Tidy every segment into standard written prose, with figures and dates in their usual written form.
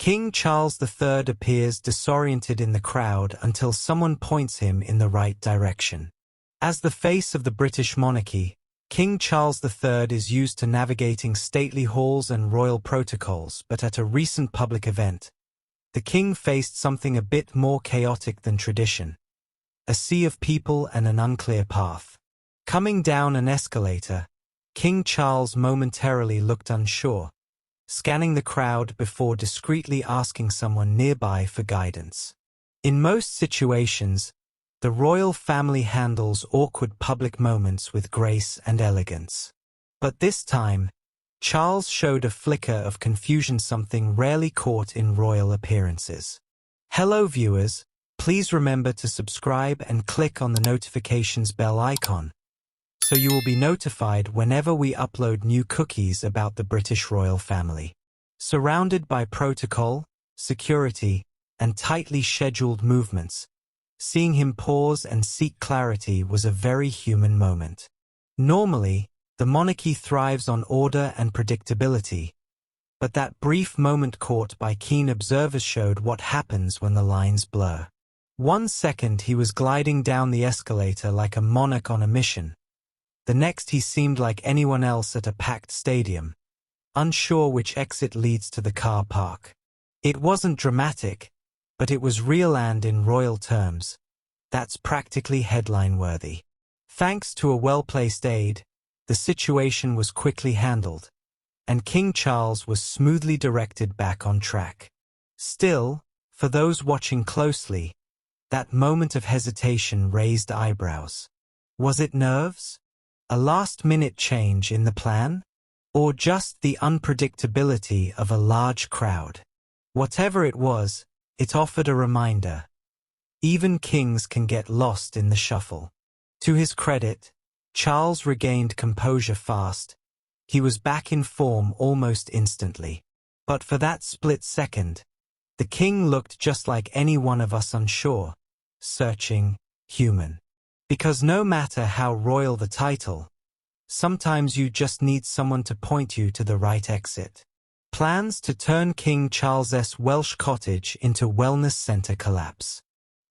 King Charles III appears disoriented in the crowd until someone points him in the right direction. As the face of the British monarchy, King Charles III is used to navigating stately halls and royal protocols, but at a recent public event, the king faced something a bit more chaotic than tradition. A sea of people and an unclear path. Coming down an escalator, King Charles momentarily looked unsure, scanning the crowd before discreetly asking someone nearby for guidance. In most situations, the royal family handles awkward public moments with grace and elegance. But this time, Charles showed a flicker of confusion, something rarely caught in royal appearances. Hello viewers, please remember to subscribe and click on the notifications bell icon, so you will be notified whenever we upload new cookies about the British royal family. Surrounded by protocol, security, and tightly scheduled movements, seeing him pause and seek clarity was a very human moment. Normally, the monarchy thrives on order and predictability, but that brief moment caught by keen observers showed what happens when the lines blur. 1 second he was gliding down the escalator like a monarch on a mission. The next he seemed like anyone else at a packed stadium, unsure which exit leads to the car park. It wasn't dramatic, but it was real, and in royal terms, that's practically headline-worthy. Thanks to a well-placed aide, the situation was quickly handled, and King Charles was smoothly directed back on track. Still, for those watching closely, that moment of hesitation raised eyebrows. Was it nerves? A last-minute change in the plan? Or just the unpredictability of a large crowd? Whatever it was, it offered a reminder. Even kings can get lost in the shuffle. To his credit, Charles regained composure fast. He was back in form almost instantly. But for that split second, the king looked just like any one of us, unsure, searching, human. Because no matter how royal the title, sometimes you just need someone to point you to the right exit. Plans to turn King Charles's Welsh cottage into wellness centre collapse.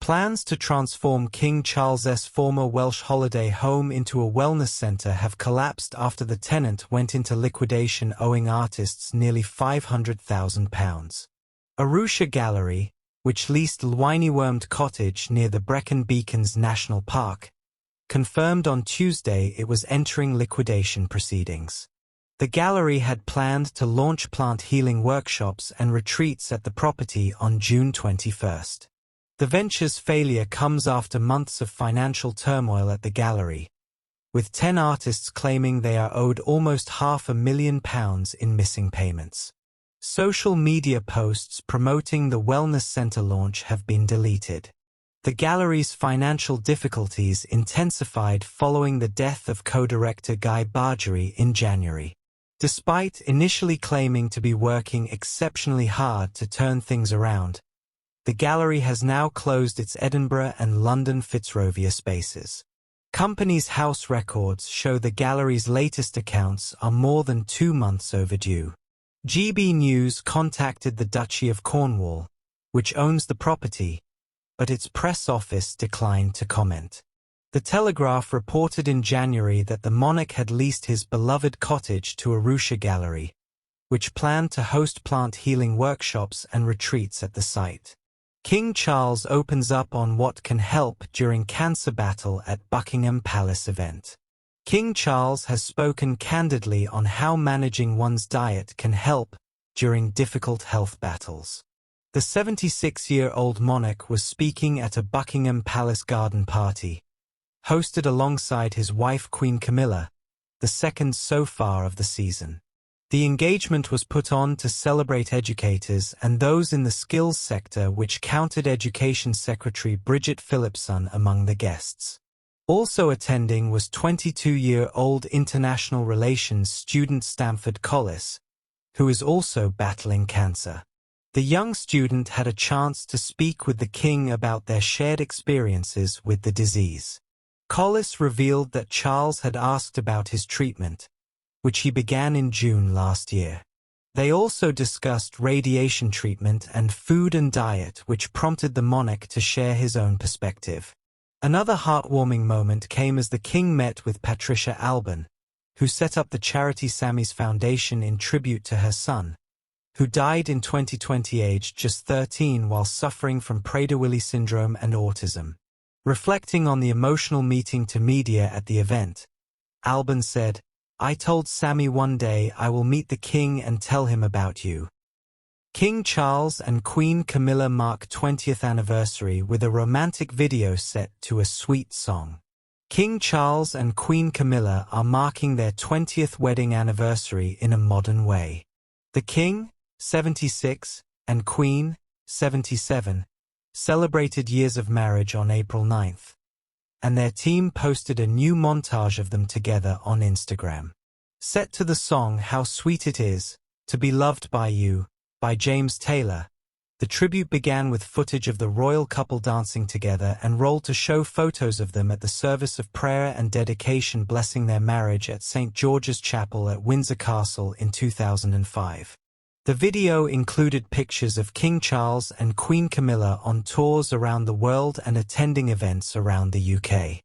Plans to transform King Charles's former Welsh holiday home into a wellness centre have collapsed after the tenant went into liquidation, owing artists nearly £500,000. Arusha Gallery, which leased Lwyney-Wormed Cottage near the Brecon Beacons National Park, confirmed on Tuesday it was entering liquidation proceedings. The gallery had planned to launch plant healing workshops and retreats at the property on June 21st. The venture's failure comes after months of financial turmoil at the gallery, with 10 artists claiming they are owed almost £500,000 in missing payments. Social media posts promoting the wellness centre launch have been deleted. The gallery's financial difficulties intensified following the death of co-director Guy Bargery in January. Despite initially claiming to be working exceptionally hard to turn things around, the gallery has now closed its Edinburgh and London Fitzrovia spaces. Company's house records show the gallery's latest accounts are more than 2 months overdue. GB News contacted the Duchy of Cornwall, which owns the property, but its press office declined to comment. The Telegraph reported in January that the monarch had leased his beloved cottage to Arusha Gallery, which planned to host plant healing workshops and retreats at the site. King Charles opens up on what can help during cancer battle at Buckingham Palace event. King Charles has spoken candidly on how managing one's diet can help during difficult health battles. The 76-year-old monarch was speaking at a Buckingham Palace garden party, hosted alongside his wife Queen Camilla, the second so far of the season. The engagement was put on to celebrate educators and those in the skills sector, which counted Education Secretary Bridget Phillipson among the guests. Also attending was 22-year-old international relations student Stamford Collis, who is also battling cancer. The young student had a chance to speak with the king about their shared experiences with the disease. Collis revealed that Charles had asked about his treatment, which he began in June last year. They also discussed radiation treatment and food and diet, which prompted the monarch to share his own perspective. Another heartwarming moment came as the king met with Patricia Alban, who set up the charity Sammy's Foundation in tribute to her son, who died in 2020 aged just 13 while suffering from Prader-Willi syndrome and autism. Reflecting on the emotional meeting to media at the event, Alban said, "I told Sammy one day I will meet the king and tell him about you." King Charles and Queen Camilla mark 20th anniversary with a romantic video set to a sweet song. King Charles and Queen Camilla are marking their 20th wedding anniversary in a modern way. The king, 76, and Queen, 77, celebrated years of marriage on April 9th, and their team posted a new montage of them together on Instagram. Set to the song How Sweet It Is, to Be Loved by You, by James Taylor, the tribute began with footage of the royal couple dancing together and rolled to show photos of them at the service of prayer and dedication blessing their marriage at St. George's Chapel at Windsor Castle in 2005. The video included pictures of King Charles and Queen Camilla on tours around the world and attending events around the UK.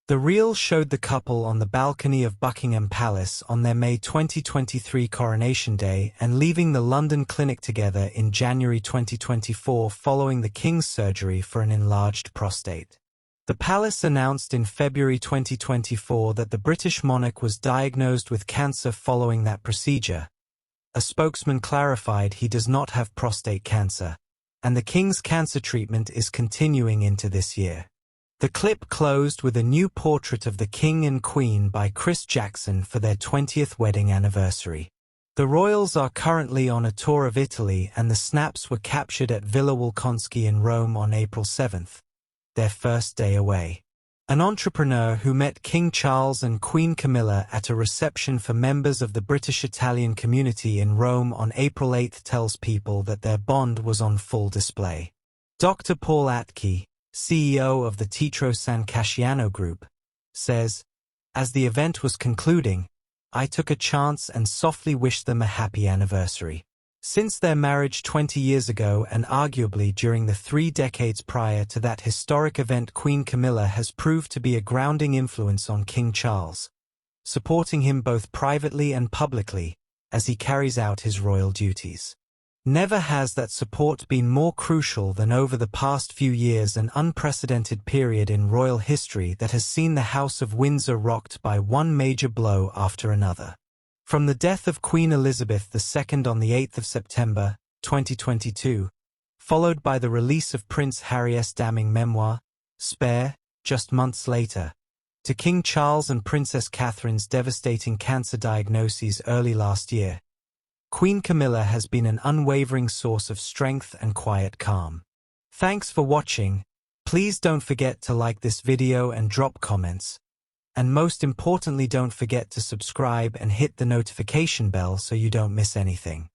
The reel showed the couple on the balcony of Buckingham Palace on their May 2023 coronation day and leaving the London clinic together in January 2024 following the King's surgery for an enlarged prostate. The palace announced in February 2024 that the British monarch was diagnosed with cancer following that procedure. A spokesman clarified he does not have prostate cancer, and the King's cancer treatment is continuing into this year. The clip closed with a new portrait of the King and Queen by Chris Jackson for their 20th wedding anniversary. The royals are currently on a tour of Italy and the snaps were captured at Villa Wolkonsky in Rome on April 7th, their first day away. An entrepreneur who met King Charles and Queen Camilla at a reception for members of the British-Italian community in Rome on April 8 tells People that their bond was on full display. Dr. Paul Atke, CEO of the Teatro San Casciano Group, says, "As the event was concluding, I took a chance and softly wished them a happy anniversary. Since their marriage 20 years ago and arguably during the 3 decades prior to that historic event, Queen Camilla has proved to be a grounding influence on King Charles, supporting him both privately and publicly as he carries out his royal duties. Never has that support been more crucial than over the past few years, an unprecedented period in royal history that has seen the House of Windsor rocked by one major blow after another. From the death of Queen Elizabeth II on the 8th of September, 2022, followed by the release of Prince Harry's damning memoir, Spare, just months later, to King Charles and Princess Catherine's devastating cancer diagnoses early last year, Queen Camilla has been an unwavering source of strength and quiet calm. Thanks for watching. Please don't forget to like this video and drop comments. And most importantly, don't forget to subscribe and hit the notification bell so you don't miss anything.